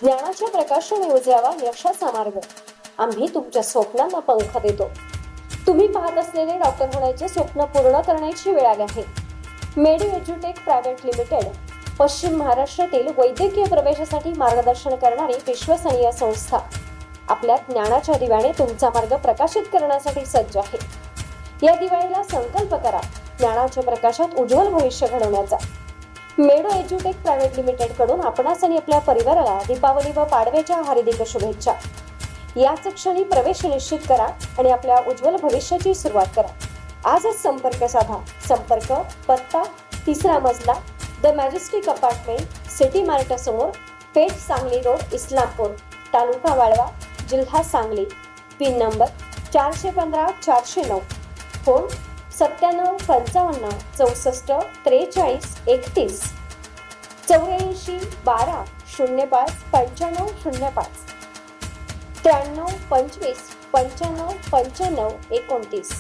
ज्ञानाच्या प्रकाशाने उजळावा यशाचा मार्ग. आम्ही तुमच्या स्वप्नांना पंख देतो. तुम्ही पाहत असलेले डॉक्टर होण्याचे स्वप्न पूर्ण करण्याची वेळ आली आहे. मेडी एज्युटेक प्रायव्हेट लिमिटेड पश्चिम महाराष्ट्रातील वैद्यकीय प्रवेशासाठी मार्गदर्शन करणारी विश्वसनीय संस्था आपल्या ज्ञानाच्या दिव्याने तुमचा मार्ग प्रकाशित करण्यासाठी सज्ज आहे. या दिवाळीला संकल्प करा ज्ञानाच्या प्रकाशात उज्ज्वल भविष्य घडवण्याचा. मेडो एज्युटेक प्रायव्हेट लिमिटेड कडून आपणास आणि आपल्या परिवाराला दीपावली व पाडव्याच्या हार्दिक शुभेच्छा. याच क्षणी प्रवेश निश्चित करा आणि आपल्या उज्ज्वल भविष्याची सुरुवात करा. आजच संपर्क साधा. संपर्क पत्ता 3रा मजला, the majestic apartment, city mart समोर, पेठ, सांगली रोड, इस्लामपूर, तालुका वाळवा, जिल्हा सांगली. Pin number 415 409. फोन 97 55 64 43 31 84 12 05 95 05 93 25 95 95 29.